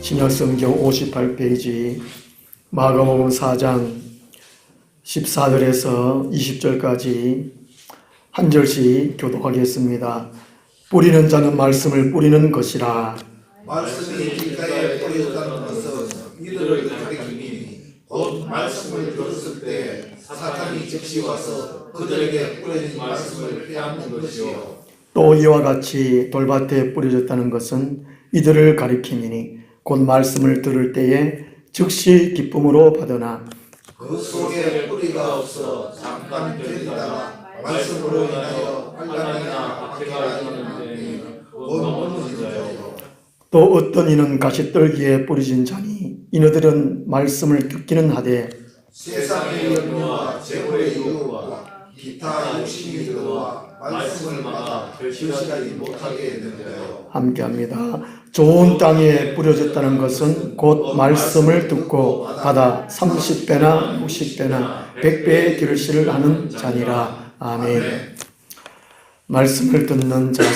신약성경 58페이지 마가복음 4장 14절에서 20절까지 한 절씩 교독하겠습니다. 뿌리는 자는 말씀을 뿌리는 것이라. 말씀이 길가에 뿌려졌다는 것은 이들을 가리키니 곧 말씀을 들었을 때 사탄이 즉시 와서 그들에게 뿌려진 말씀을 빼앗는 것이요. 또 이와 같이 돌밭에 뿌려졌다는 것은 이들을 가리키니 곧 말씀을 들을 때에 즉시 기쁨으로 받으나 그 속에 뿌리가 없어 잠깐 견디다가 말씀으로 인하여 환난이나 박해가 일어나는 곧 넘어지는 자요. 또 어떤 이는 가시떨기에 뿌려진 자니 이너들은 말씀을 듣기는 하되 세상의 염려와 재물의 유혹과 기타 욕심이 들어와 말씀을 막아 결실하지 못하게 되는데요. 함께합니다. 좋은 땅에 뿌려졌다는 것은 곧 말씀을 듣고 받아 30배나 60배나 100배의 결실을 하는 자니라. 아멘. 말씀을 듣는 자세,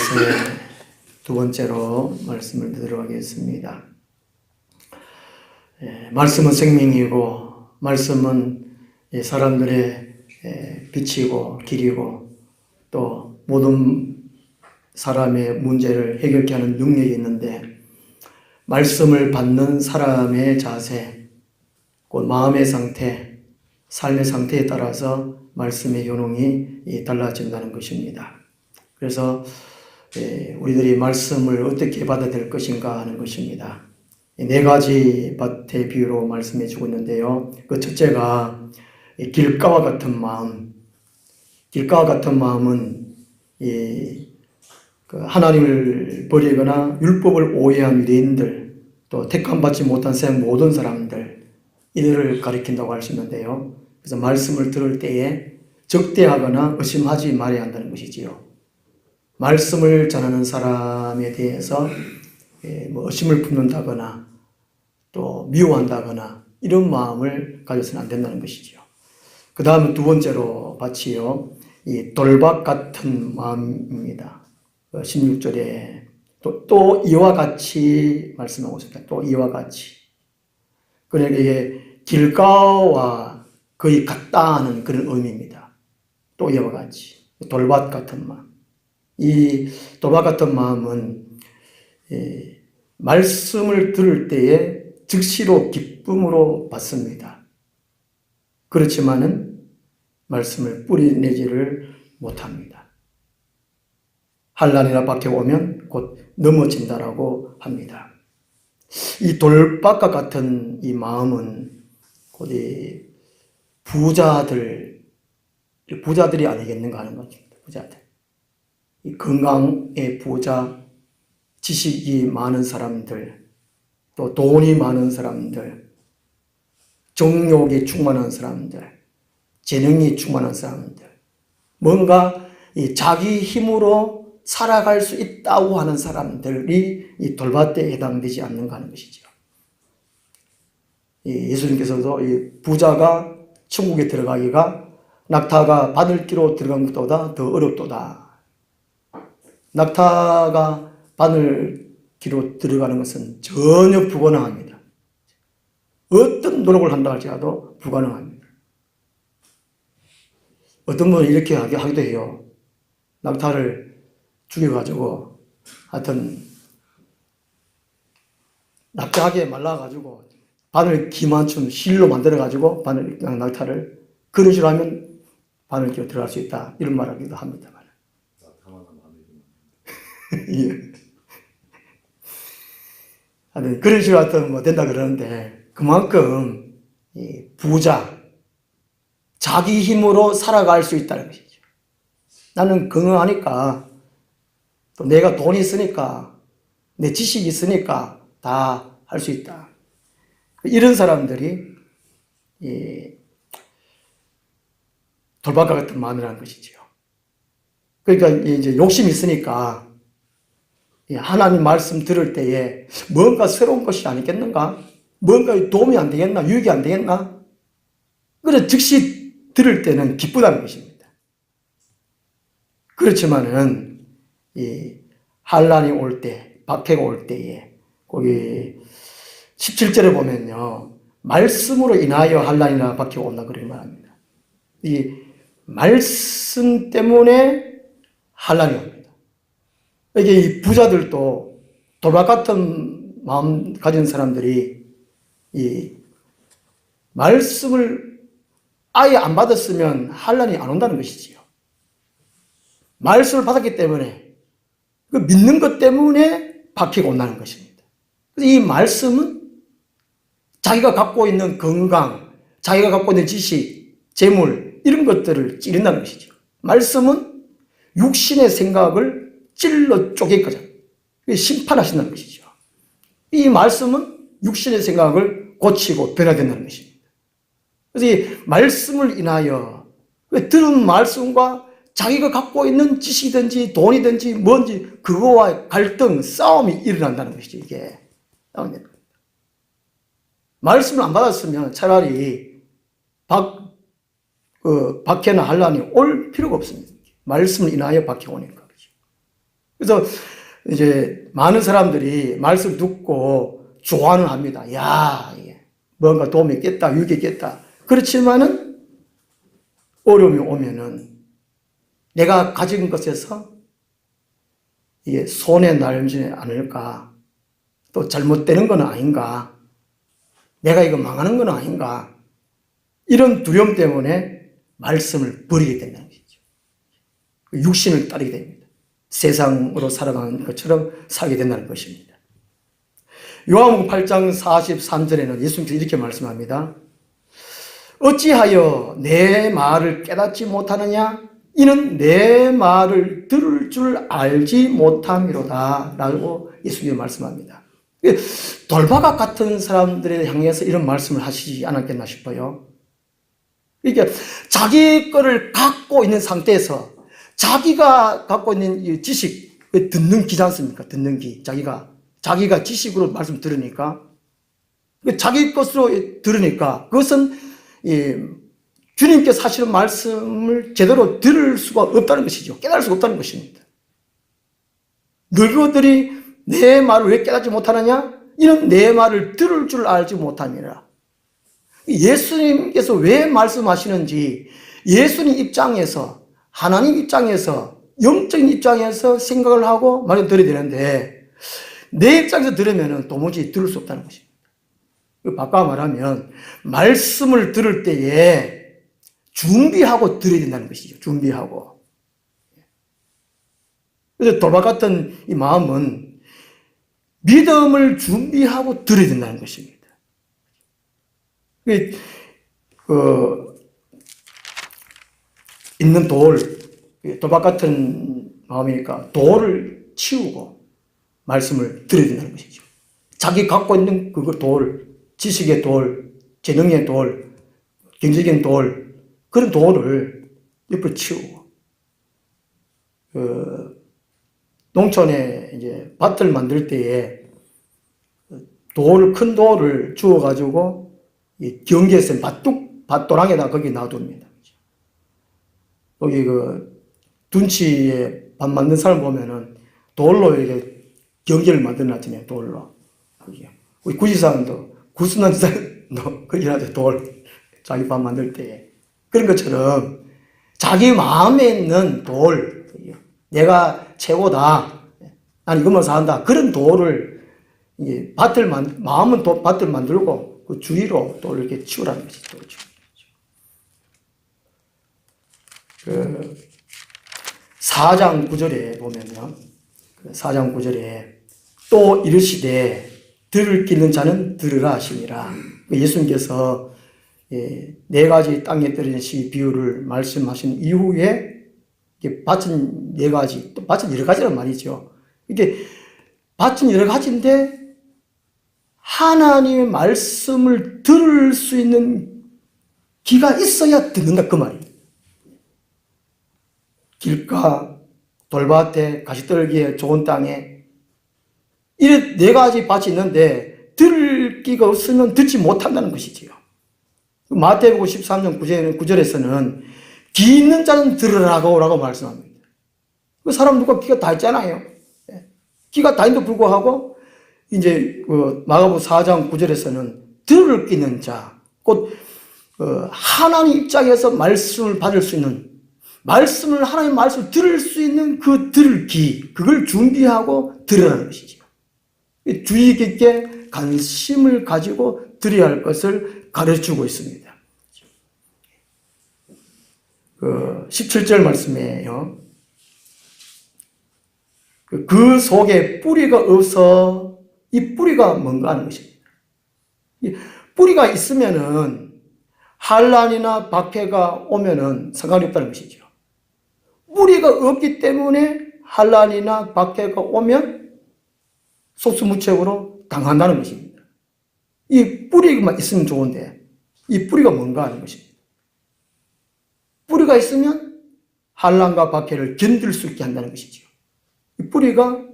두 번째로 말씀을 들어가겠습니다. 말씀은 생명이고 말씀은 사람들의 빛이고 길이고 또 모든 사람의 문제를 해결케 하는 능력이 있는데, 말씀을 받는 사람의 자세, 곧 마음의 상태, 삶의 상태에 따라서 말씀의 효능이 달라진다는 것입니다. 그래서 우리들이 말씀을 어떻게 받아야 될 것인가 하는 것입니다. 네 가지 밭의 비유로 말씀해 주고 있는데요. 그 첫째가 길가와 같은 마음. 길가와 같은 마음은 하나님을 버리거나 율법을 오해한 유대인들, 또 택함받지 못한 세상 모든 사람들, 이들을 가리킨다고 할 수 있는데요. 그래서 말씀을 들을 때에 적대하거나 의심하지 말아야 한다는 것이지요. 말씀을 전하는 사람에 대해서 의심을 품는다거나 또 미워한다거나 이런 마음을 가져서는 안 된다는 것이지요. 그 다음은 두 번째로 밭이요, 이 돌밭 같은 마음입니다. 16절에 또 이와 같이 말씀하고 있습니다. 또 이와 같이. 그러니까 이게 길가와 거의 같다는 그런 의미입니다. 또 이와 같이. 돌밭 같은 마음. 이 돌밭 같은 마음은 말씀을 들을 때에 즉시로 기쁨으로 받습니다. 그렇지만은 말씀을 뿌리내지를 못합니다. 환난이나 박해가 오면 곧 넘어진다라고 합니다. 이 돌밭과 같은 이 마음은 곧 이 부자들이 아니겠는가 하는 것입니다. 부자들. 이 건강의 부자, 지식이 많은 사람들, 또 돈이 많은 사람들, 정욕이 충만한 사람들, 재능이 충만한 사람들, 뭔가 이 자기 힘으로 살아갈 수 있다고 하는 사람들이 이 돌밭에 해당되지 않는가 하는 것이죠. 예수님께서도 이 부자가 천국에 들어가기가 낙타가 바늘기로 들어간 것보다 더 어렵도다. 낙타가 바늘기로 들어가는 것은 전혀 불가능합니다. 어떤 노력을 한다 할지라도 불가능합니다. 어떤 분은 이렇게 하기도 해요. 낙타를 죽여가지고 하여튼 납작하게 말라가지고 바늘 기만큼 실로 만들어가지고 낙타를 그런 식으로 하면 바늘기로 들어갈 수 있다, 이런 말 하기도 합니다. 예. 하여튼 그런 식으로 하여튼 뭐 된다 그러는데, 그만큼 이 부자, 자기 힘으로 살아갈 수 있다는 것이죠. 나는 건강하니까, 또 내가 돈이 있으니까, 내 지식이 있으니까 다 할 수 있다. 이런 사람들이 돌밭과 같은 마음이라는 것이죠. 그러니까 이제 욕심이 있으니까 하나님 말씀 들을 때에 뭔가 새로운 것이 아니겠는가? 뭔가 도움이 안 되겠나? 유익이 안 되겠나? 그래서 즉시 들을 때는 기쁘다는 것입니다. 그렇지만은 이 환난이 올 때, 박해가 올 때에 거기 17절에 보면요. 말씀으로 인하여 환난이나 박히고 온다 그렇게 말합니다. 이 말씀 때문에 환난이 옵니다. 이게 이 부자들도 돌박 같은 마음 가진 사람들이 이 말씀을 아예 안 받았으면 환난이 안 온다는 것이지요. 말씀을 받았기 때문에 그 믿는 것 때문에 박히고 온다는 것입니다. 그래서 이 말씀은 자기가 갖고 있는 건강, 자기가 갖고 있는 지식, 재물 이런 것들을 찌른다는 것이죠. 말씀은 육신의 생각을 찔러 쪼개거든. 심판하신다는 것이죠. 이 말씀은 육신의 생각을 고치고 변화된다는 것입니다. 그래서 이 말씀을 인하여 들은 말씀과 자기가 갖고 있는 지식이든지 돈이든지 뭔지 그거와 갈등, 싸움이 일어난다는 것이죠. 이게 싸움입니다. 말씀을 안 받았으면 차라리 박해나 환난이 올 필요가 없습니다. 말씀을 인하여 박해가 오니까. 그래서 이제 많은 사람들이 말씀 듣고 좋아는 합니다. 야, 뭔가 도움이 있겠다, 유익이 있겠다. 그렇지만은 어려움이 오면은 내가 가진 것에서 이게 손해 날지 않을까? 또 잘못되는 건 아닌가? 내가 이거 망하는 건 아닌가? 이런 두려움 때문에 말씀을 버리게 된다는 것이죠. 육신을 따르게 됩니다. 세상으로 살아가는 것처럼 살게 된다는 것입니다. 요한복음 8장 43절에는 예수님께서 이렇게 말씀합니다. 어찌하여 내 말을 깨닫지 못하느냐? 이는 내 말을 들을 줄 알지 못함이로다 라고 예수님이 말씀합니다. 돌바각 같은 사람들에 향해서 이런 말씀을 하시지 않았겠나 싶어요. 그러니까 자기 거를 갖고 있는 상태에서 자기가 갖고 있는 이 지식, 듣는 기지 않습니까? 듣는 기. 자기가 지식으로 말씀 들으니까, 자기 것으로 들으니까, 그것은 주님께서 하시는 말씀을 제대로 들을 수가 없다는 것이죠. 깨달을 수가 없다는 것입니다. 너희들이 내 말을 왜 깨닫지 못하느냐? 이는 내 말을 들을 줄 알지 못함이라. 예수님께서 왜 말씀하시는지 예수님 입장에서, 하나님 입장에서, 영적인 입장에서 생각을 하고 말을 들어야 되는데 내 입장에서 들으면 도무지 들을 수 없다는 것입니다. 바꿔 말하면 말씀을 들을 때에 준비하고 들어야 된다는 것이죠. 준비하고. 그래서 돌박 같은 이 마음은 믿음을 준비하고 들어야 된다는 것입니다. 있는 돌박 같은 마음이니까 돌을 치우고 말씀을 들어야 된다는 것이죠. 자기 갖고 있는 그 지식의 돌, 재능의 돌, 경제적인 돌, 그런 돌을 옆으로 치우고, 농촌에 이제 밭을 만들 때에 큰 돌을 주워가지고 경계선 밭도랑에다 거기 놔둡니다. 거기 둔치에 밭 만든 사람 보면은 돌로 이렇게 경계를 만들어 놨잖아요, 돌로. 우리 구지사람도 구순한 사람도 거기 놔둬, 돌. 자기 밭 만들 때에. 그런 것처럼 자기 마음에 있는 돌, 내가 최고다, 난 이것만 산다, 그런 돌을 마음은 밭을 만들고 그 주위로 돌을 이렇게 치우라는 것이죠. 그 4장 9절에 보면요, 4장 9절에 또 이르시되 들을 끼는 자는 들으라 하시니라. 예수님께서 4가지 땅에 떨어진 씨 비유를 말씀하신 이후에 밭은 4가지, 또 밭은 여러 가지란 말이죠. 이게 밭은 여러 가지인데 하나님의 말씀을 들을 수 있는 귀가 있어야 듣는다 그 말이에요. 길가, 돌밭에, 가시떨기에, 좋은 땅에 이런 4가지 밭이 있는데 들을 귀가 없으면 듣지 못한다는 것이지요. 마태복음 13장 9절에서는 귀 있는 자는 들으라고 말씀합니다. 그 사람 누가 귀가 다 있잖아요. 귀가 다 있는데도 불구하고 이제 마가복음 4장 9절에서는 들을 끼는 자, 곧 하나님 입장에서 말씀을 받을 수 있는, 하나님 말씀을 들을 수 있는 그 들을 귀, 그걸 준비하고 들으라는 것이죠. 주의 깊게 관심을 가지고 들어야 할 것을 가르치고 있습니다. 17절 말씀이에요. 그 속에 뿌리가 없어. 이 뿌리가 뭔가 하는 것입니다. 뿌리가 있으면은 한란이나 박해가 오면은 상관이 없다는 것이죠. 뿌리가 없기 때문에 한란이나 박해가 오면 속수무책으로 당한다는 것입니다. 이 뿌리만 있으면 좋은데 이 뿌리가 뭔가 하는 것입니다. 뿌리가 있으면 한란과 박해를 견딜 수 있게 한다는 것이죠. 이 뿌리가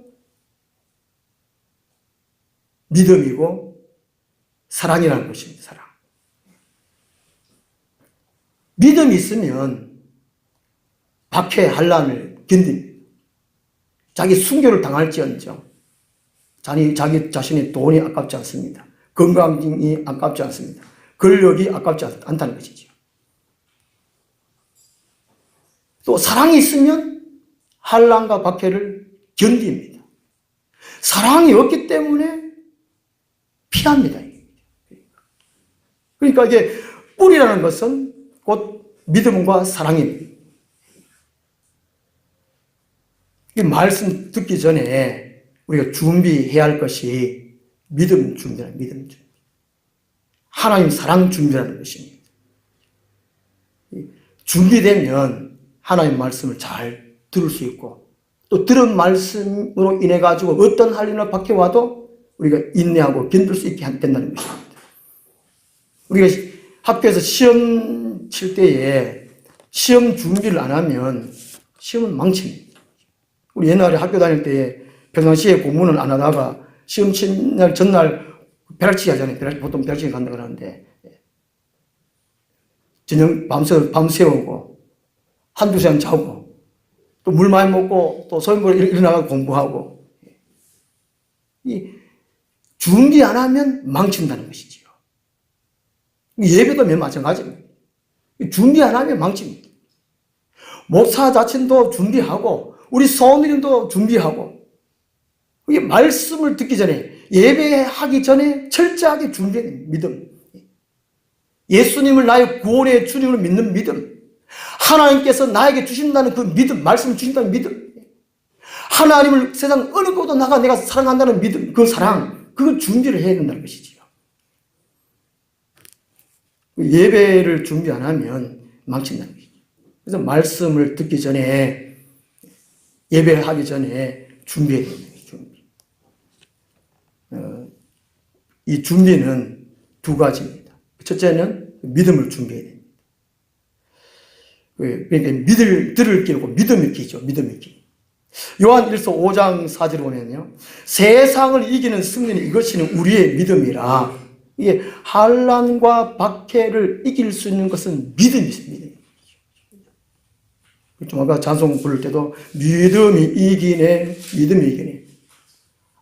믿음이고 사랑이라는 것입니다. 사랑. 믿음이 있으면 박해, 한란을 견딥니다. 자기 순교를 당할지언정 자기 자신의 돈이 아깝지 않습니다. 건강이 아깝지 않습니다. 권력이 아깝지 않다는 것이죠. 또 사랑이 있으면 한란과 박해를 견딥니다. 사랑이 없기 때문에 피합니다. 그러니까 이게 뿌리라는 것은 곧 믿음과 사랑입니다. 이 말씀 듣기 전에 우리가 준비해야 할 것이 믿음 준비라는 믿음 준비. 하나님 사랑 준비라는 것입니다. 준비되면 하나님 말씀을 잘 들을 수 있고 또 들은 말씀으로 인해 가지고 어떤 한란이나 박해와도 우리가 인내하고 견딜 수 있게 된다는 것입니다. 우리가 학교에서 시험 칠 때에 시험 준비를 안 하면 시험은 망칩니다. 우리 옛날에 학교 다닐 때 평상시에 공부는 안 하다가 시험 친 날 전날 벼락치기 하잖아요. 보통 벼락치기 간다고 하는데 저녁 밤새우고 한두 시간 자고 또 물 많이 먹고 또 소인보로 일어나서 공부하고 이 준비 안 하면 망친다는 것이지요. 예배도 마찬가지입니다. 준비 안 하면 망칩니다. 목사 자신도 준비하고 우리 성도님도 준비하고 이게 말씀을 듣기 전에 예배하기 전에 철저하게 준비해야 됩니다. 믿음. 예수님을 나의 구원의 주님을 믿는 믿음. 하나님께서 나에게 주신다는 그 믿음, 말씀을 주신다는 믿음. 하나님을 세상 어느 곳도 나가 내가 사랑한다는 믿음, 그 사랑, 그걸 준비를 해야 된다는 것이지요. 예배를 준비 안 하면 망친다는 것이죠. 그래서 말씀을 듣기 전에, 예배하기 전에 준비해야 됩니다. 이 준비는 두 가지입니다. 첫째는 믿음을 준비해야 됩니다. 그러니까 들을 끼고 믿음의 끼죠. 믿음의 끼. 요한 1서 5장 4절 보면요. 세상을 이기는 승리는 이것이 우리의 믿음이라. 이게 한란과 박해를 이길 수 있는 것은 믿음이 있습니다. 좀 아까 찬송 부를 때도 믿음이 이기네, 믿음이 이기네.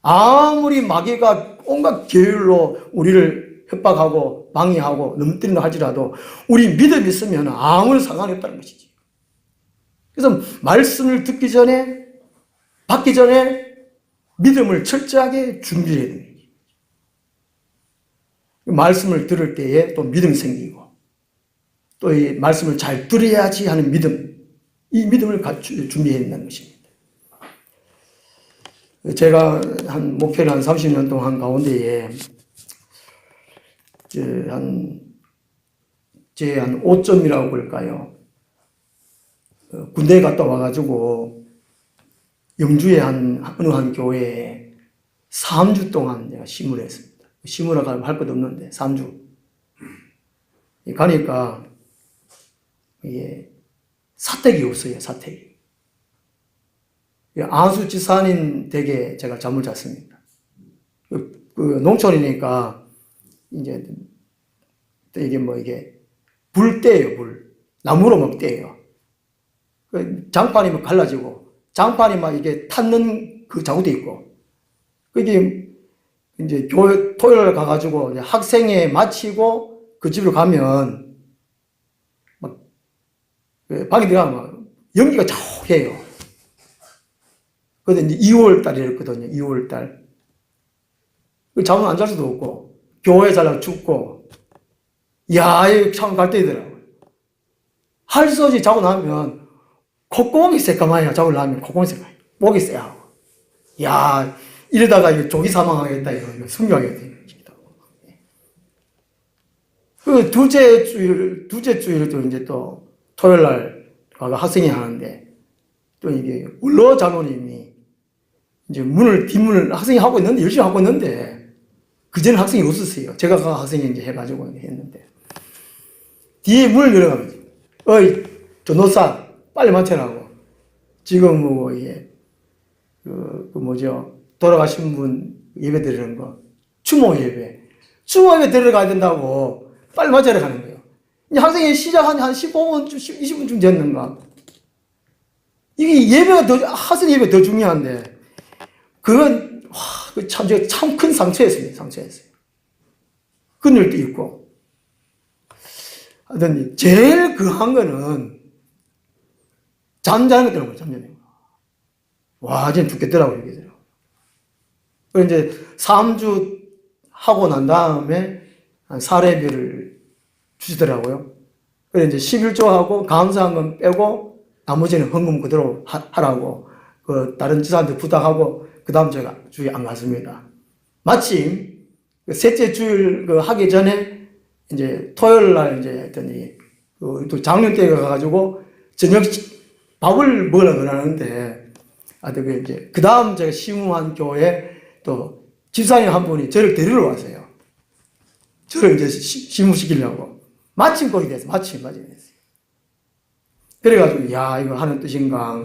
아무리 마귀가 온갖 계율로 우리를 협박하고 방해하고 넘뜨린다 할지라도 우리 믿음이 있으면 아무런 상관이 없다는 것이지. 그래서 말씀을 듣기 전에, 받기 전에 믿음을 철저하게 준비해야 됩니다. 말씀을 들을 때에 또 믿음이 생기고 또 이 말씀을 잘 들어야지 하는 믿음, 이 믿음을 준비해야 된다는 것입니다. 제가 목회를 한 30년 동안 가운데에 한 5점이라고 볼까요? 군대에 갔다 와가지고 영주의 어느 한 교회에 3주 동안 내가 심을 했습니다. 심으러 할 것도 없는데 3주. 가니까 이게 사택이 없어요. 사택이. 안수 지사님 댁에 제가 잠을 잤습니다. 그 농촌이니까 이제 이게 이게 불때예요, 불. 나무로 먹대요. 장판이 막 갈라지고 장판이 막 이게 탔는 그 자국도 있고 그게 이제 교회 토요일 가가지고 이제 학생회 마치고 그 집으로 가면 막 방에 들어가면 막 연기가 촉해요. 그런데 이제 2월 달이었거든요. 2월 달. 잠은 안 잘 수도 없고 교회 자라고 춥고 야, 이거 참 갈등이더라고요. 할 수 없이 자고 나면 콧구멍이 새까마요. 자고 나면 콧구멍이 새까마요. 목이 쎄하고 야, 이러다가 이거 조기 사망하겠다 이거 숨겨야겠다. 그 둘째 주일도 이제 또 토요일 날 학생이 하는데 또 이게 원로 장로님이 이제 뒷문을 학생이 하고 있는데 열심히 하고 있는데 그전에 학생이 없었어요. 제가 그 학생이 이제 해가지고 했는데 뒤에 문을 열어가면서 어이 전도사 빨리 맞춰라고 지금 뭐 이게 그 뭐죠 돌아가신 분 예배 드리는 거 추모 예배 들어가야 된다고 빨리 맞춰라 하는 거예요. 이제 학생이 시작 한 15분 20분쯤 됐는가 이게 예배가 더 학생 예배 더 중요한데 그건 참 큰 상처였습니다. 그런 일도 있고 하여튼 제일 그한 거는 잠자는 거 들어가요. 잠자는 거. 와, 쟤는 죽겠더라고요. 그래서 이제 3주 하고 난 다음에 한 사례비를 주시더라고요. 그래서 이제 11조하고 감사한 건 빼고 나머지는 헌금 그대로 하라고 그 다른 지사한테 부탁하고 그 다음 제가 주일 안 갔습니다. 마침 그 셋째 주일 그 하기 전에 이제 토요일 날 이제 했더니 또 작년 때 가가지고 저녁 밥을 먹으려고 그러는데 하여튼 이제 그 다음 제가 시무한 교회 또 집사님 한 분이 저를 데리러 왔어요. 저를 이제 시무시키려고 마침 거기 됐어요. 마침 됐어요. 그래가지고 야 이거 하는 뜻인가.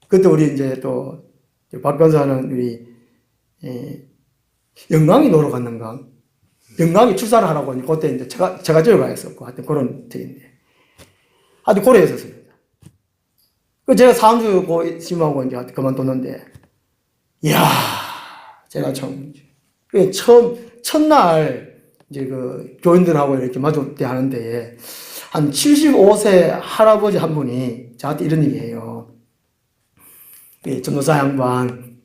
그때 우리 이제 또 박 변사는 우리 영광이 놀러 갔는가. 영광이 출산을 하라고 하니 그때 이제 제가 저가 했었고 하여튼 그런 뜻인데 하여튼 고려 했었습니다. 그 제가 3주 심하고 이제 그만뒀는데 이야 제가 참 첫날 이제 그 교인들하고 이렇게 마주 때 하는데 한 75세 할아버지 한 분이 저한테 이런 얘기해요. 전도사 양반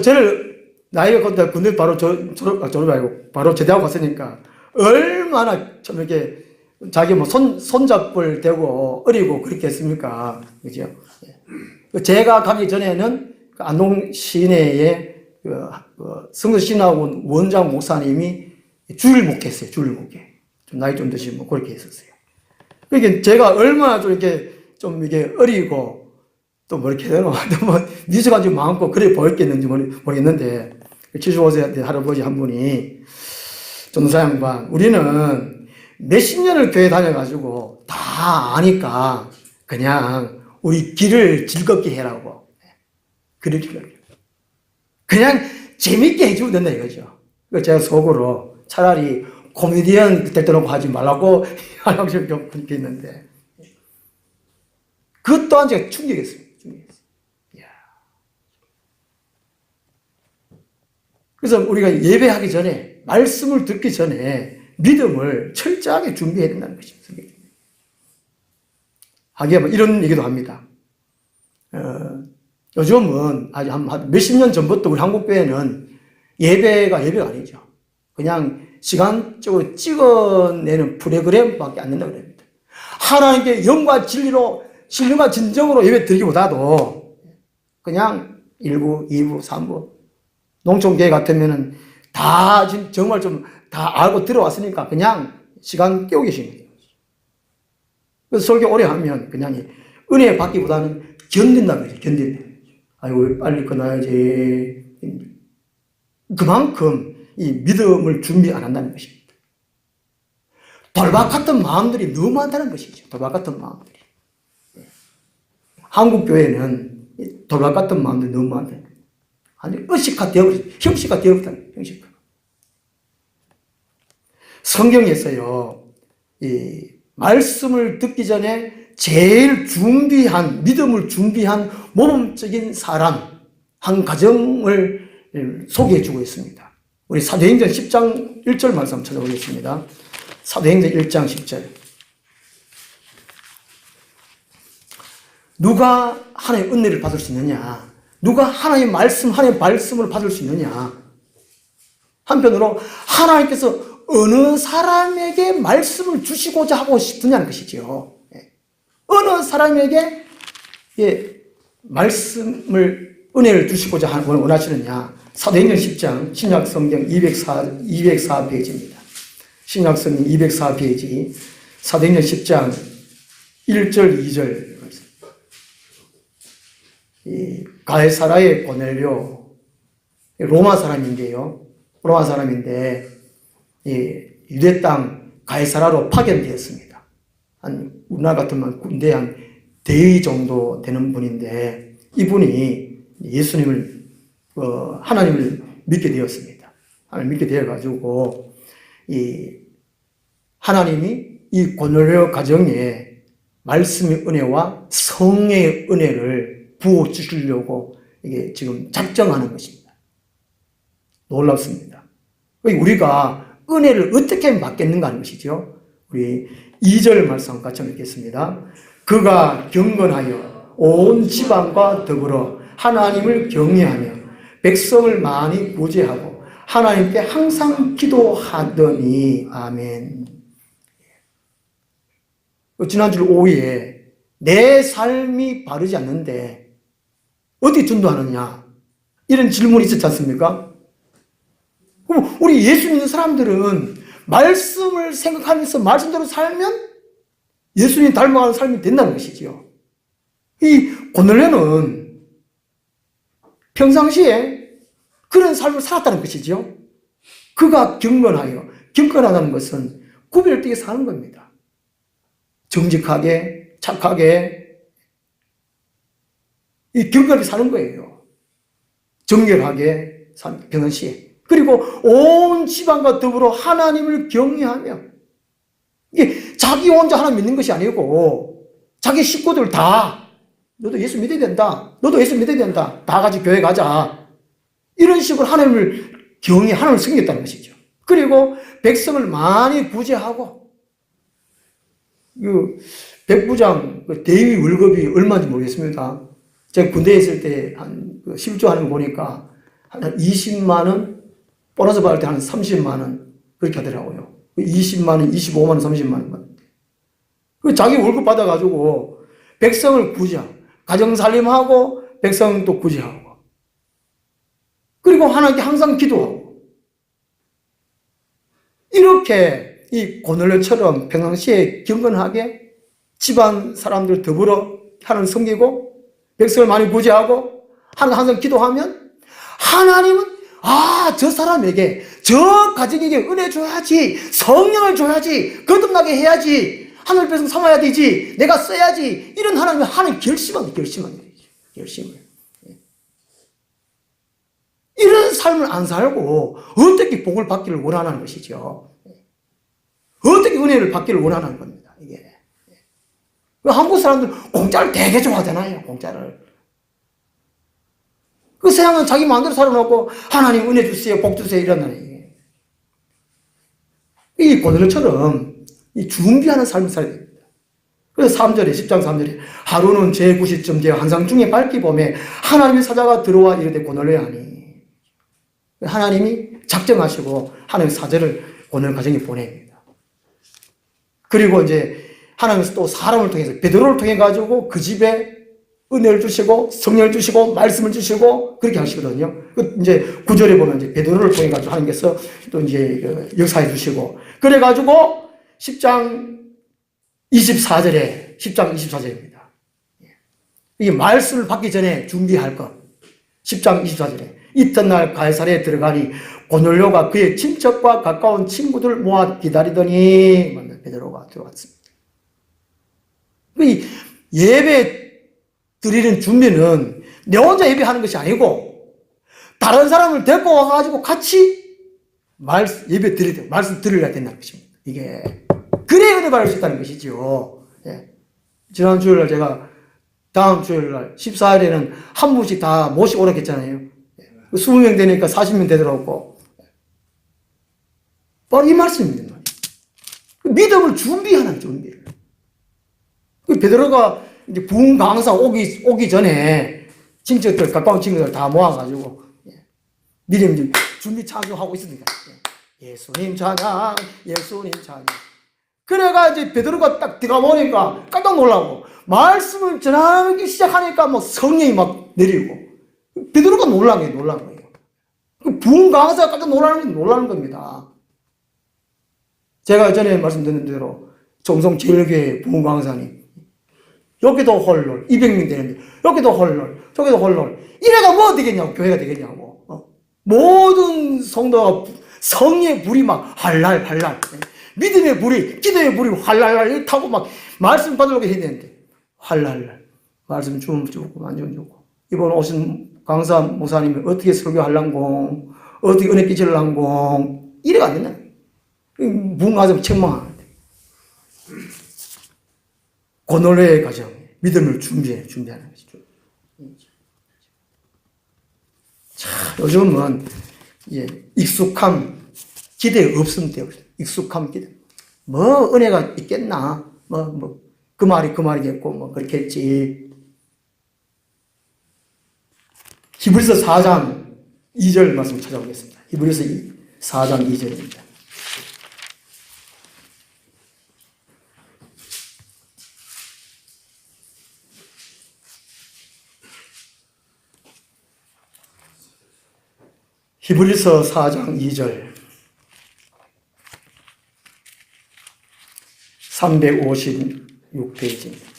저를 나이가 그때 군대 바로 졸업하고 바로 제대하고 갔으니까 얼마나 좀 이렇게 자기 뭐 손잡을 대고 어리고 그렇게 했습니까? 그죠? 제가 가기 전에는 그 안동 시내에 그 성서신학원 원장 목사님이 주일 목회했어요. 주일 목회. 좀 나이 좀 드시면 뭐 그렇게 했었어요. 그러니까 제가 얼마나 좀 이게 어리고 또 뭐 이렇게 되나 뭐 미소가 좀 많고 그래 보였겠는지 모르겠는데 75세 할아버지 한 분이 전도사 양반 우리는 몇십 년을 교회 다녀가지고 다 아니까 그냥 우리 길을 즐겁게 해라고 길을 즐겁게 그냥 재밌게 해주면 된다 이거죠. 그래서 제가 속으로 차라리 코미디언 될 때는 하지 말라고 하려고 좀 그렇게 했는데 그것 또한 제가 충격했어요. 이야. 그래서 우리가 예배하기 전에 말씀을 듣기 전에 믿음을 철저하게 준비해야 된다는 것입니다. 하기야 뭐 이런 얘기도 합니다. 요즘은 아주 한 몇십 년 전부터 우리 한국교회는 예배가 아니죠. 그냥 시간적으로 찍어내는 프로그램밖에 안 된다고 그럽니다. 하나님께 영과 진리로 신령과 진정으로 예배 드리기보다도 그냥 1부, 2부, 3부 농촌교회 같으면은 다 지금 정말 좀 다 알고 들어왔으니까 그냥 시간 때우고 계시는 거예요. 그래서 설교 오래 하면 그냥 은혜 받기보다는 견딘다는 거죠. 견딘다. 아이고 빨리 끝나야지. 그만큼 이 믿음을 준비 안 한다는 것입니다. 돌박 같은 마음들이 너무 많다는 것이죠. 돌박 같은 마음들이. 한국 교회는 돌박 같은 마음들이 너무 많다. 아니 의식화 되어버렸어요. 형식화 되어버렸다는 형식화. 성경에서요, 이 말씀을 듣기 전에 제일 믿음을 준비한 모범적인 사람, 한 가정을 소개해 주고 있습니다. 우리 사도행전 10장 1절 말씀 찾아보겠습니다. 사도행전 1장 10절. 누가 하나님의 은혜를 받을 수 있느냐? 누가 하나님의 말씀을 받을 수 있느냐? 한편으로 하나님께서 어느 사람에게 말씀을 주시고자 하고 싶으냐는 것이죠. 어느 사람에게 말씀을, 은혜를 주시고자 원하시느냐? 사도행전 10장, 신약성경 204페이지입니다. 신약성경 204페이지, 사도행전 10장 1절, 2절. 이 가이사라의 고넬료, 로마 사람인데요. 로마 사람인데, 유대 땅 가이사라로 파견되었습니다. 우리나라 같으면 군대 한 대위 정도 되는 분인데, 이분이 예수님을, 하나님을 믿게 되었습니다. 하나님을 믿게 되어가지고, 하나님이 이 고넬료 가정에 말씀의 은혜와 성령의 은혜를 부어 주시려고 이게 지금 작정하는 것입니다. 놀랍습니다. 우리가 은혜를 어떻게 받겠는가 하는 것이죠. 우리 2절 말씀 같이 읽겠습니다. 그가 경건하여 온 지방과 더불어 하나님을 경외하며 백성을 많이 구제하고 하나님께 항상 기도하더니. 아멘. 지난주 오후에 내 삶이 바르지 않는데 어떻게 전도하느냐, 이런 질문이 있었지 않습니까? 그럼 우리 예수 믿는 사람들은 말씀을 생각하면서 말씀대로 살면 예수님 닮아가는 삶이 된다는 것이지요. 이 고넬료는 평상시에 그런 삶을 살았다는 것이죠. 그가 경건하다는 것은 구별되게 사는 겁니다. 정직하게, 착하게, 이 경건하게 사는 거예요. 정결하게 평상시에. 그리고 온 지방과 더불어 하나님을 경외하며, 이게 자기 혼자 하나님 믿는 것이 아니고 자기 식구들 다, 너도 예수 믿어야 된다, 너도 예수 믿어야 된다, 다 같이 교회 가자, 이런 식으로 하나님을 하나님을 섬겼다는 것이죠. 그리고 백성을 많이 구제하고, 백부장 대위 월급이 얼마인지 모르겠습니다. 제가 군대에 있을 때 한 10조 하는 거 보니까 한 20만 원, 보너스 받을 때 한 30만 원 그렇게 하더라고요. 20만 원, 25만 원, 30만 원. 자기 월급 받아가지고 백성을 구제하고, 가정살림하고 백성도 구제하고, 그리고 하나님께 항상 기도하고, 이렇게 이 고넬료처럼 평상시에 경건하게 집안 사람들 더불어 하나님을 섬기고 백성을 많이 구제하고 항상 기도하면 하나님은 저 사람에게, 저 가정에게 은혜 줘야지, 성령을 줘야지, 거듭나게 해야지, 하늘 백성 삼아야 되지, 내가 써야지, 이런 하나님 결심을. 이런 삶을 안 살고 어떻게 복을 받기를 원하는 것이죠. 어떻게 은혜를 받기를 원하는 겁니다. 이게 한국 사람들 공짜를 되게 좋아하잖아요. 공짜를. 그 세상은 자기 마음대로 살아놓고 하나님 은혜 주세요, 복 주세요, 이런다니. 이 고넬료처럼 이 준비하는 삶을 살아야 됩니다. 그래서 3절에, 10장 3절에 하루는 제9시쯤 되어 한상중에 밝기 보매 하나님의 사자가 들어와 이르되 고넬료야 하니. 하나님이 작정하시고 하나님의 사자를 고넬료 가정에 보냅니다. 그리고 이제 하나님께서 또 사람을 통해서 베드로를 통해 가지고 그 집에 은혜를 주시고 성령을 주시고 말씀을 주시고 그렇게 하시거든요. 이제 9절에 보면 이제 베드로를 통해 가지고 하나님께서 또 이제 역사해 주시고, 그래 가지고 10장 24절입니다. 이게 말씀을 받기 전에 준비할 것. 10장 24절에 이튿날 가이사랴에 들어가니 고넬료가 그의 친척과 가까운 친구들 모아 기다리더니 베드로가 들어왔습니다. 이 예배 드리는 준비는 내 혼자 예배하는 것이 아니고 다른 사람을 데리고 와가지고 같이 예배 드리되 말씀 드려야 된다는 것입니다. 이게 그래야 은혜 받을 수 있다는 것이죠. 예. 지난주에 제가 다음 주일 날 14일에는 한 분씩 다 모시고 오랬겠잖아요. 20명 되니까 40명 되더라고. 바로 이 말씀입니다. 믿음을 준비하는 준비를. 베드로가 이제 부흥 강사 오기 전에 친척들, 가까운 친구들 다 모아가지고 믿음 준비 찬송하고 있으니까. 예수님 찬양, 예수님 찬양. 그래가 이제 베드로가 딱 들어가 보니까 깜짝 놀라고 말씀을 전하기 시작하니까 뭐 성령이 막 내리고 베드로가 놀란 거예요. 부흥 강사가 깜짝 놀라는 겁니다. 제가 전에 말씀드린 대로 정성 제일교회 부흥 강사님 여기도 헐롤 200명 되는데 여기도 헐롤 저기도 헐롤 이래가 뭐 되겠냐고 교회가 되겠냐고 모든 성도가 성령의 불이 막 할랄 믿음의 불이 기도의 불이 할랄 타고 막 말씀 받으려고 해야 되는데 할랄 말씀 주면 주고 안 주면 주고 이번 오신 강사 목사님이 어떻게 설교하려고 어떻게 은혜 끼치려고 이래가 안 된다. 무궁화점 책망하는데 고놀의 과정 믿음을 준비하는 것이죠. 자, 요즘은 익숙함 기대 없음 때문에 익숙함 기대 뭐 은혜가 있겠나 그 말이겠고 뭐 그렇겠지. 히브리서 4장 2절 말씀 찾아보겠습니다. 히브리서 4장 2절입니다. 히브리서 4장 2절 356페이지입니다.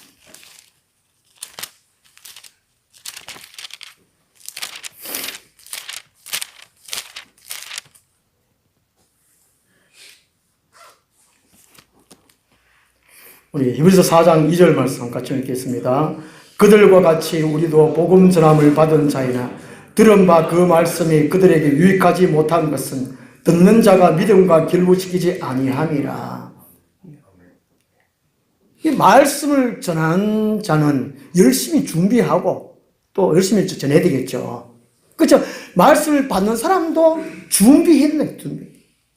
우리 히브리서 4장 2절 말씀 같이 읽겠습니다. 그들과 같이 우리도 복음 전함을 받은 자이나 들은 바 그 말씀이 그들에게 유익하지 못한 것은 듣는 자가 믿음과 결부시키지 아니함이라. 이 말씀을 전한 자는 열심히 준비하고 또 열심히 전해야 되겠죠. 그렇죠? 말씀을 받는 사람도 준비했네.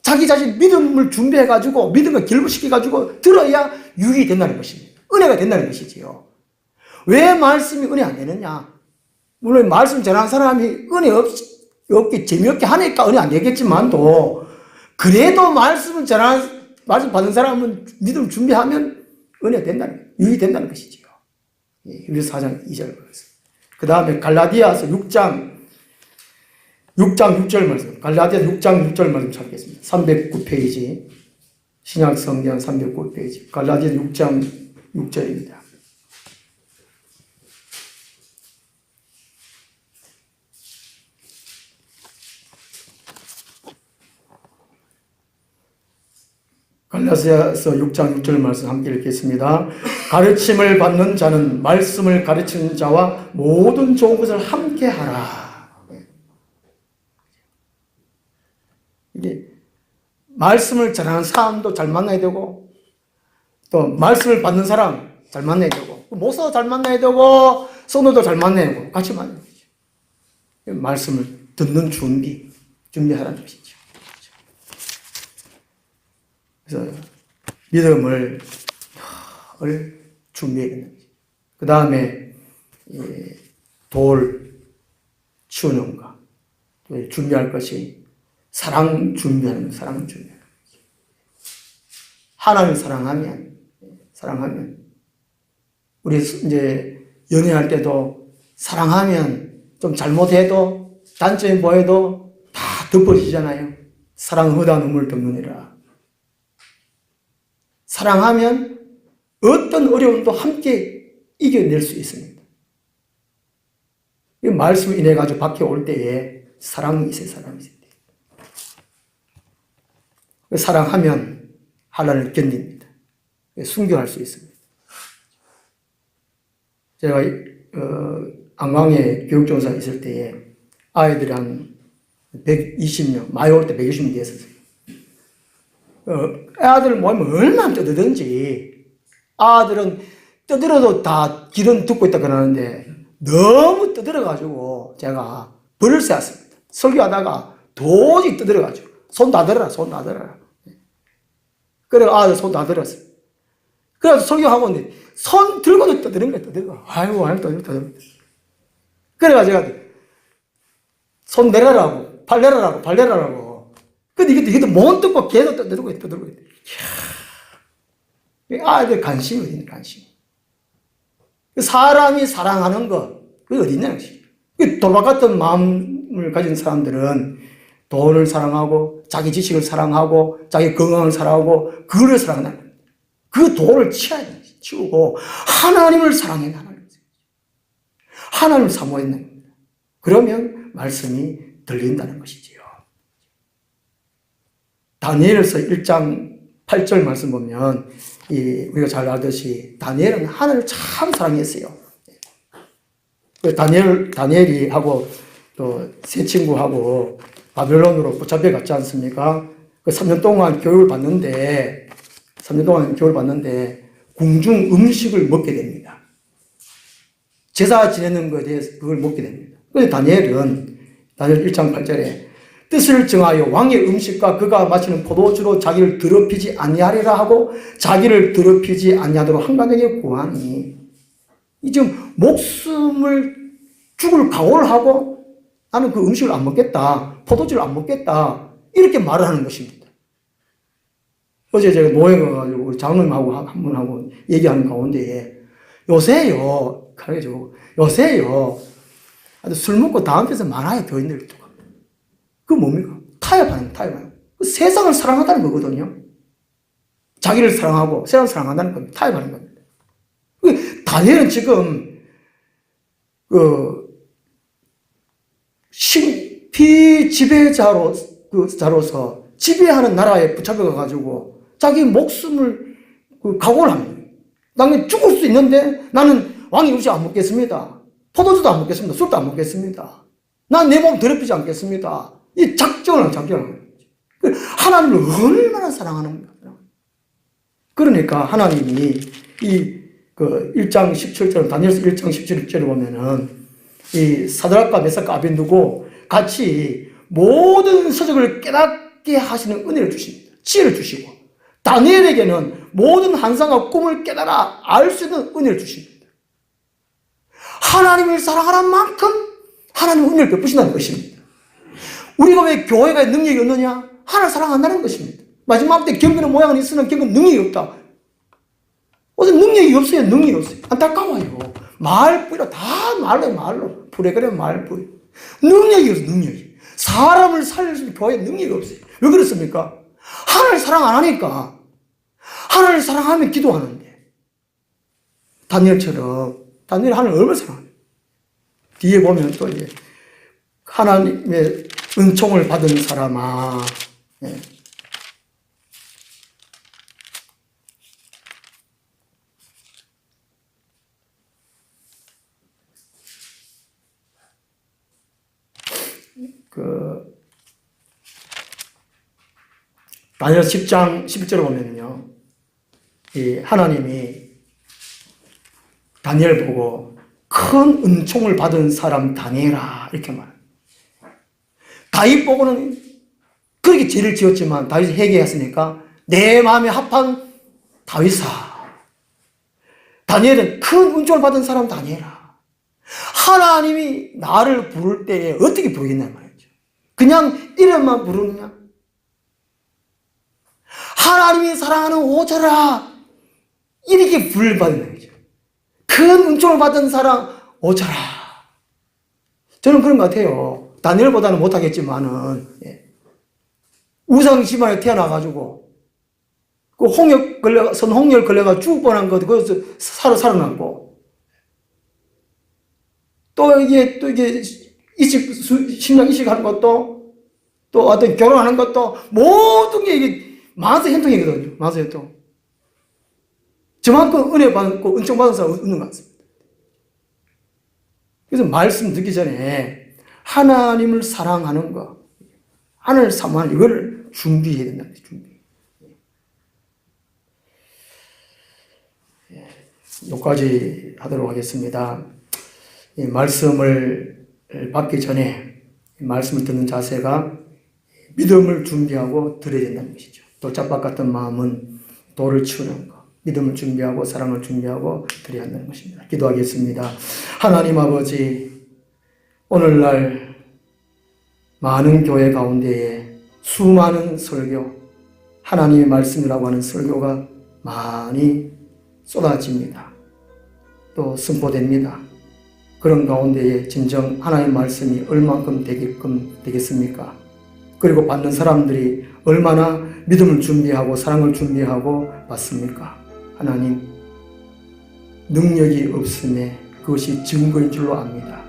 자기 자신 믿음을 준비해가지고 믿음을 결부시켜가지고 들어야 유익이 된다는 것입니다. 은혜가 된다는 것이지요. 왜 말씀이 은혜 안 되느냐? 물론 말씀 전하는 사람이 은혜 없게 재미없게 하니까 은혜 안 되겠지만도 그래도 말씀 받는 사람은 믿음 준비하면 은혜가 된다는 유익이 된다는 것이지요. 히브리서 4장 2절 말씀. 그 다음에 갈라디아서 6장 6절 말씀. 갈라디아서 6장 6절 말씀 찾겠습니다. 309페이지 신약 성경 309페이지 갈라디아서 6장 6절입니다. 갈라디아서 6장 6절 말씀 함께 읽겠습니다. 가르침을 받는 자는 말씀을 가르치는 자와 모든 좋은 것을 함께 하라. 이게 말씀을 전하는 사람도 잘 만나야 되고 또 말씀을 받는 사람 잘 만나야 되고 목사도 잘 만나야 되고 성도도 잘 만나야 되고 같이 만나야 되죠. 말씀을 듣는 준비하라는 것이죠. 그래서 믿음을 준비해야 된다. 그 다음에 돌 치우는 것 준비할 것이 사랑 준비하는 것, 사랑 준비하는 것. 하나님 사랑하면 우리 이제 연애할 때도 사랑하면 좀 잘못해도 단점이 보여도 다 덮어지잖아요. 사랑은 허다 눈물 덮느니라. 사랑하면 어떤 어려움도 함께 이겨낼 수 있습니다. 이 말씀을 인해 가지고 밖에 올 때에 사랑이 있어요. 사랑이 있어요. 사랑하면 환난을 견딥니다. 순교할 수 있습니다. 제가 안광에 교육종사 있을 때에 아이들이 한 120명, 많이 올 때 120명 됐었어요. 아들 모이면 얼마나 뜨드든지 아들은 떠들어도 다 길은 듣고 있다 그러는데 너무 떠들어가지고 제가 벌을 세웠습니다. 설교하다가 도저히 떠들어가지고 손 다 들어라, 손 다 들어라. 그래, 손 다 들었어요. 그래서 설교하고 있는데 손 들고도 떠드는 거야, 떠들고. 아이고, 떠들고. 그래가지고 제가 손 내려라고, 발 내려라고. 근데 이것도 못 듣고 계속 떠들고 있어. 아이들 관심이 어디 있냐, 관심. 사람이 사랑하는 거, 그게 어디 있냐, 돌박 같은 마음을 가진 사람들은 돈을 사랑하고, 자기 지식을 사랑하고, 자기 건강을 사랑하고, 그를 사랑한다. 그 돈을 치우고, 하나님을 사랑해 나가는 거죠. 하나님을 사모했는 겁니다. 그러면 말씀이 들린다는 것이지요. 다니엘서 1장 8절 말씀 보면, 우리가 잘 알듯이 다니엘은 하나님을 참 사랑했어요. 다니엘이 하고 또 세 친구하고 바벨론으로 붙잡혀 갔지 않습니까? 그 3년 동안 교육을 받는데 궁중 음식을 먹게 됩니다. 제사 지내는 것에 대해서 그걸 먹게 됩니다. 그런데 다니엘 1장 8절에 뜻을 정하여 왕의 음식과 그가 마시는 포도주로 자기를 더럽히지 아니하리라 하고 자기를 더럽히지 아니하도록 한간에게 구하니 지금 목숨을 죽을 각오를 하고 나는 그 음식을 안 먹겠다, 포도주를 안 먹겠다 이렇게 말을 하는 것입니다. 어제 제가 노예 가가지고 우리 장로님하고 한 분하고 얘기하는 가운데에 요새요 술 먹고 다음 편에서 만화에 교인들 그 뭡니까? 타협하는 거예요. 세상을 사랑한다는 거거든요. 자기를 사랑하고 세상을 사랑한다는 겁니다. 타협하는 겁니다. 다니엘은 지금 피지배자로서 지배하는 나라에 붙잡혀 가지고 자기 목숨을 각오를 합니다. 나는 죽을 수 있는데 나는 왕의 음식 안 먹겠습니다. 포도주도 안 먹겠습니다. 술도 안 먹겠습니다. 난 내 몸 더럽히지 않겠습니다. 이 작정을 하는 거죠. 하나님을 얼마나 사랑하는 거예요. 그러니까 하나님이 1장 17절, 다니엘서 1장 17절을 보면은 이 사드락과 메삭과 아벤누고 같이 모든 서적을 깨닫게 하시는 은혜를 주십니다. 지혜를 주시고 다니엘에게는 모든 환상과 꿈을 깨달아 알 수 있는 은혜를 주십니다. 하나님을 사랑하는 만큼 하나님은 은혜를 베푸신다는 것입니다. 우리가 왜 교회가 능력이 없느냐? 하나님을 사랑한다는 것입니다. 마지막 때 경건의 모양은 있으나 경건 능력이 없다. 어떤 능력이 없어요. 능력이 없어요. 안타까워요. 말뿐이라 다 말로 불에 그래 말뿐. 능력이 없어요. 능력이. 사람을 살릴 수 있는 교회에 능력이 없어요. 왜 그렇습니까? 하나님을 사랑 안 하니까. 하나님을 사랑하면 기도하는데. 다니엘처럼 다니엘 하나님을 얼마나 사랑해요. 뒤에 보면 또 이제 하나님의 은총을 받은 사람아. 예. 다니엘 10장 11절을 보면요. 이 하나님이 다니엘 보고 큰 은총을 받은 사람 다니엘아 이렇게 말합니다. 다윗 보고는 그렇게 죄를 지었지만 다윗이 회개했으니까 내 마음에 합한 다윗아. 다니엘은 큰 은총을 받은 사람 다니엘아. 하나님이 나를 부를 때에 어떻게 부르겠냐 말이죠. 그냥 이름만 부르느냐? 하나님이 사랑하는 오절아 이렇게 부를 받는 거죠. 큰 은총을 받은 사람 오절아. 저는 그런 것 같아요. 다니엘보다는 못하겠지만은 우상 집안에 태어나가지고 그 선홍열 걸려가 죽을 뻔한 것 거기서 살아났고 또 이게 신랑 이식하는 것도 또 어떤 결혼하는 것도 모든 게 이게 만세 현통이거든요. 만세 현통. 저만큼 은혜 받고 은총 받은 사람 없는 것 같습니다. 그래서 말씀 듣기 전에 하나님을 사랑하는 거, 하나님을 사모하는 이거를 준비해야 된다는 거예요. 준비. 여기까지 하도록 하겠습니다. 이 말씀을 받기 전에 이 말씀을 듣는 자세가 믿음을 준비하고 들어야 된다는 것이죠. 돌짝밭 같은 마음은 돌을 치우는 것, 믿음을 준비하고 사랑을 준비하고 드려야 한다는 것입니다. 기도하겠습니다. 하나님 아버지, 오늘날 많은 교회 가운데에 수많은 설교, 하나님의 말씀이라고 하는 설교가 많이 쏟아집니다. 또 선포됩니다. 그런 가운데에 진정 하나님의 말씀이 얼만큼 되겠습니까? 그리고 받는 사람들이 얼마나 믿음을 준비하고 사랑을 준비하고 받습니까? 하나님, 능력이 없음에 그것이 증거인 줄로 압니다.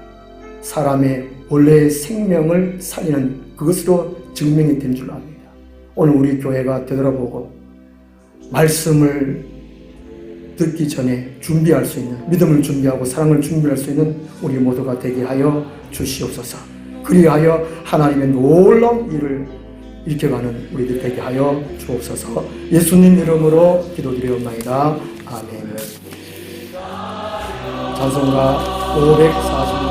사람의 원래의 생명을 살리는 그것으로 증명이 된 줄로 압니다. 오늘 우리 교회가 되돌아보고 말씀을 듣기 전에 준비할 수 있는, 믿음을 준비하고 사랑을 준비할 수 있는 우리 모두가 되게 하여 주시옵소서. 그리하여 하나님의 놀라운 일을 일으켜가는 우리들 되게 하여 주옵소서. 예수님 이름으로 기도드리옵나이다. 아멘. 찬송가 540